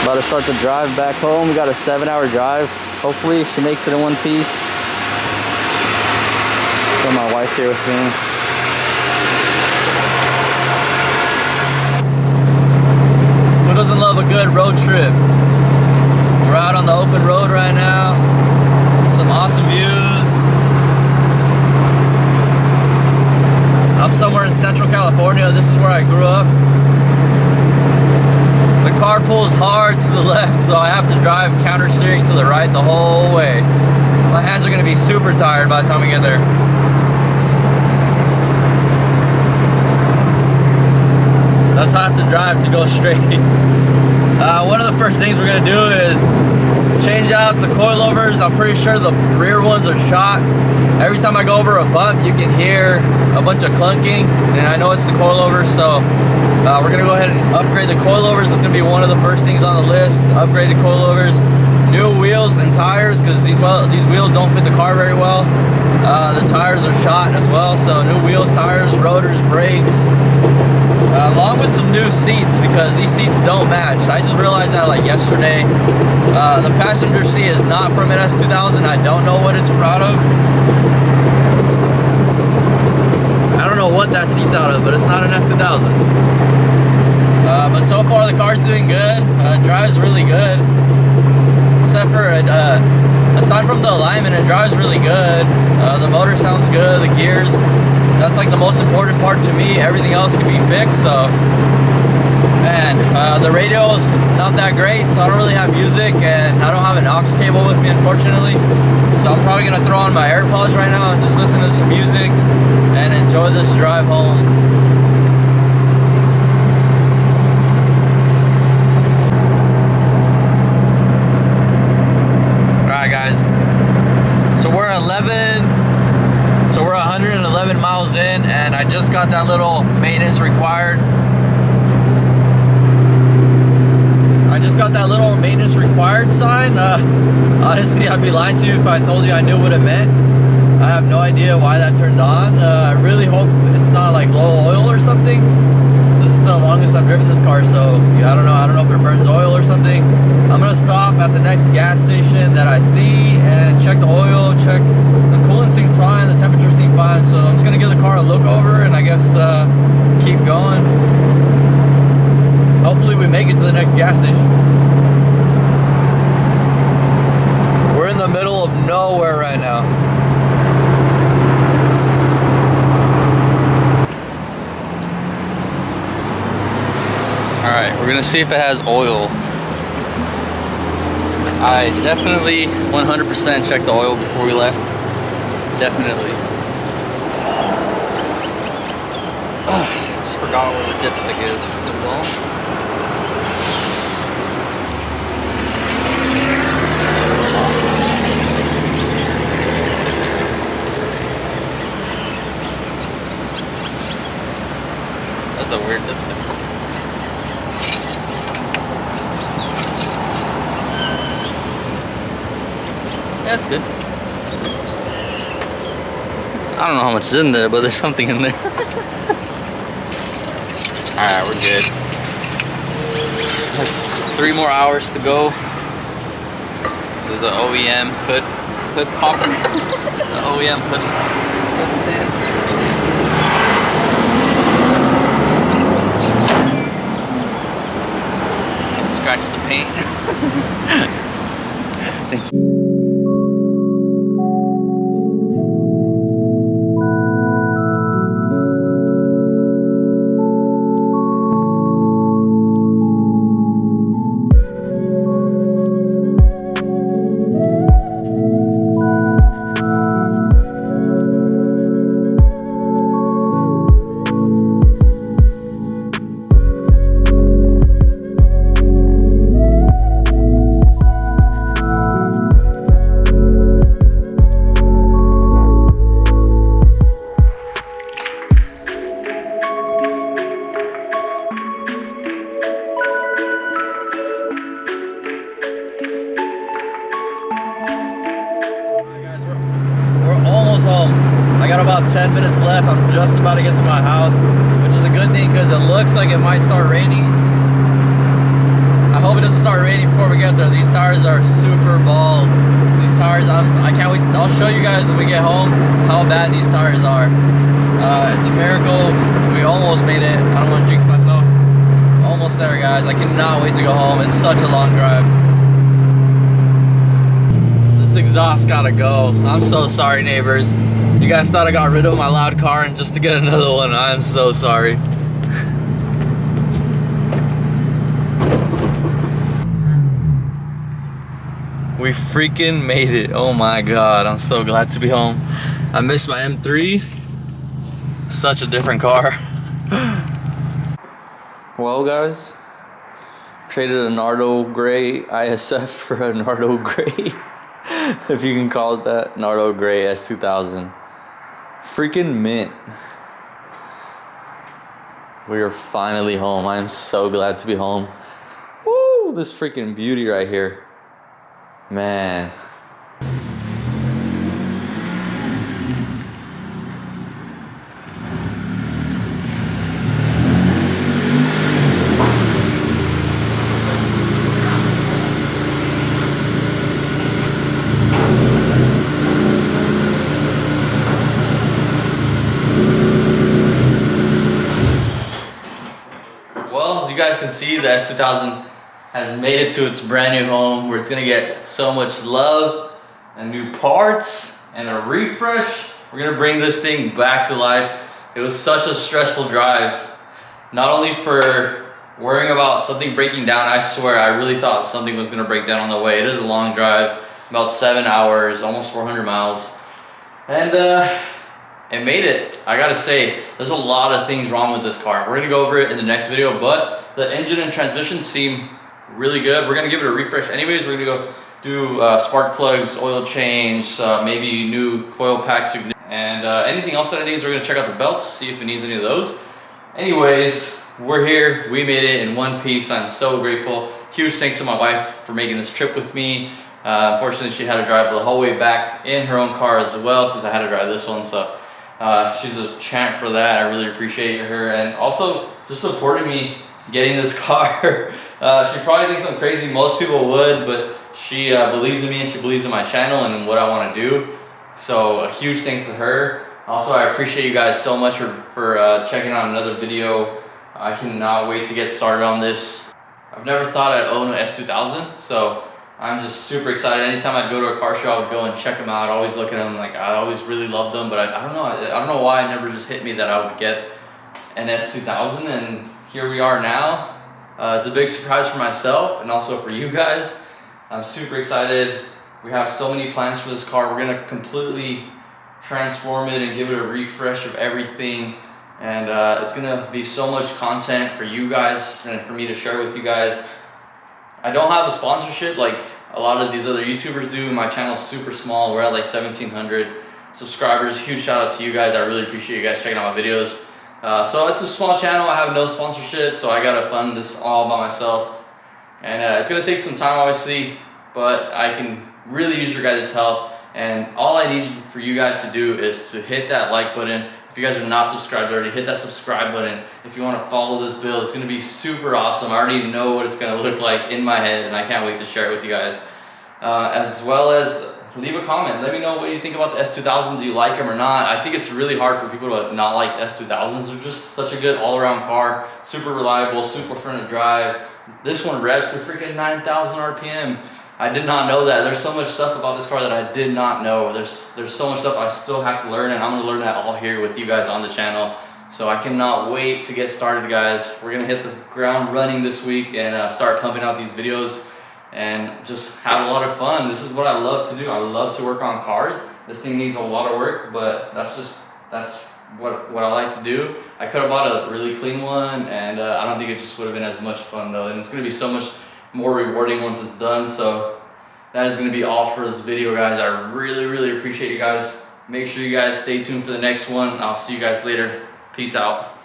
About to start the drive back home. We got a 7-hour drive. Hopefully she makes it in one piece. Got my wife here with me. Who doesn't love a good road trip? We're out on the open road right now. Some awesome views. I'm somewhere in Central California. This is where I grew up. The car pulls hard to the left, so I have to drive counter steering to the right the whole way. My hands are gonna be super tired by the time we get there. That's how I have to drive to go straight. One of the first things we're gonna do is change out the coilovers. I'm pretty sure the rear ones are shot. Every time I go over a bump, you can hear a bunch of clunking, and I know it's the coilovers, so we're gonna go ahead and upgrade the coilovers. It's gonna be one of the first things on the list. Upgraded coilovers, new wheels and tires, because these wheels don't fit the car very well. The tires are shot as well, so new wheels, tires, rotors, brakes, along with some new seats, because these seats don't match. I just realized that like yesterday. The passenger seat is not from an S2000. I don't know what it's out of. I don't know what that seat's out of, but it's not an S2000. But so far the car's doing good. Drives really good. Except for, aside from the alignment, it drives really good. The motor sounds good, the gears. That's like the most important part to me. Everything else can be fixed, so. Man, the radio is not that great, so I don't really have music, and I don't have an aux cable with me, unfortunately. So I'm probably gonna throw on my AirPods right now and just listen to some music and enjoy this drive home. Alright guys, so we're 111 miles in, and I just got that little maintenance required. Sign. Honestly, I'd be lying to you if I told you I knew what it meant. I have no idea why that turned on. I really hope it's not like low oil or something. This is the longest I've driven this car, so I don't know if it burns oil or something. I'm gonna stop at the next gas station that I see and check the oil, check the coolant seems fine, the temperature seems fine, so I'm just gonna give the car a look over and I guess keep going. Hopefully we make it to the next gas station. We're in the middle of nowhere right now. Alright, we're gonna see if it has oil. I definitely 100% checked the oil before we left. Definitely. Just forgot where the dipstick is. That's all. That's a weird dipstick. Yeah, that's good. I don't know how much is in there, but there's something in there. Alright, we're good. Like 3 more hours to go. This is the OEM hood popper. The OEM hood stand. Scratch the paint. Thank you. I got about 10 minutes left. I'm just about to get to my house, which is a good thing because it looks like it might start raining. I hope it doesn't start raining tires are super bald. These tires, I can't wait. I'll show you guys when we get home how bad these tires are. It's a miracle. We almost made it. I don't want to jinx myself. Almost there, guys. I cannot wait to go home. It's such a long drive. This exhaust gotta go. I'm so sorry, neighbors. You guys thought I got rid of my loud car and just to get another one. I am so sorry. We freaking made it. Oh my God, I'm so glad to be home. I miss my M3. Such a different car. Well, guys, traded a Nardo Gray ISF for a Nardo Gray, if you can call it that, Nardo Gray S2000. Freaking mint. We are finally home. I am so glad to be home. Woo, this freaking beauty right here. Man. Well, as you guys can see, the S2000 has made it to its brand new home where it's gonna get so much love and new parts and a refresh. We're gonna bring this thing back to life. It was such a stressful drive, not only for worrying about something breaking down. I swear, I really thought something was gonna break down on the way. It is a long drive, about 7 hours, almost 400 miles. And it made it. I gotta say, there's a lot of things wrong with this car. We're gonna go over it in the next video, but the engine and transmission seem really good. We're gonna give it a refresh anyways. We're gonna go do spark plugs, oil change, maybe new coil packs, and anything else that it needs. We're gonna check out the belts, see if it needs any of those. Anyways, we're here. We made it in one piece. I'm so grateful. Huge thanks to my wife for making this trip with me. Unfortunately, she had to drive the whole way back in her own car as well, since I had to drive this one. So she's a champ for that. I really appreciate her, and also just supporting me getting this car. She probably thinks I'm crazy. Most people would, but she believes in me and she believes in my channel and in what I want to do. So a huge thanks to her. Also, I appreciate you guys so much for checking out another video. I cannot wait to get started on this. I've never thought I'd own an S2000, so I'm just super excited. Anytime I'd go to a car show, I would go and check them out. I always look at them, like I always really loved them, but I don't know. I don't know why it never just hit me that I would get an S2000, and here we are now. It's a big surprise for myself and also for you guys. I'm super excited. We have so many plans for this car. We're gonna completely transform it and give it a refresh of everything. And it's gonna be so much content for you guys and for me to share with you guys. I don't have a sponsorship like a lot of these other YouTubers do. My channel's super small. We're at like 1,700 subscribers. Huge shout out to you guys. I really appreciate you guys checking out my videos. So it's a small channel. I have no sponsorship, so I gotta fund this all by myself. And it's gonna take some time, obviously, but I can really use your guys' help. And all I need for you guys to do is to hit that like button. If you guys are not subscribed already, hit that subscribe button. If you want to follow this build, it's gonna be super awesome. I already know what it's gonna look like in my head, and I can't wait to share it with you guys. As well as leave a comment. Let me know what you think about the S2000. Do you like them or not? I think it's really hard for people to not like the S2000s. They're just such a good all-around car. Super reliable, super fun to drive. This one revs to freaking 9,000 RPM. I did not know that. There's so much stuff about this car that I did not know. There's so much stuff I still have to learn, and I'm gonna learn that all here with you guys on the channel. So I cannot wait to get started, guys. We're gonna hit the ground running this week and start pumping out these videos and just have a lot of fun. This is what I love to do. I love to work on cars. This thing needs a lot of work, but that's what I like to do. I could have bought a really clean one, and I don't think it just would have been as much fun though. And it's gonna be so much more rewarding once it's done. So that is gonna be all for this video, guys. I really appreciate you guys. Make sure you guys stay tuned for the next one. I'll see you guys later. Peace out.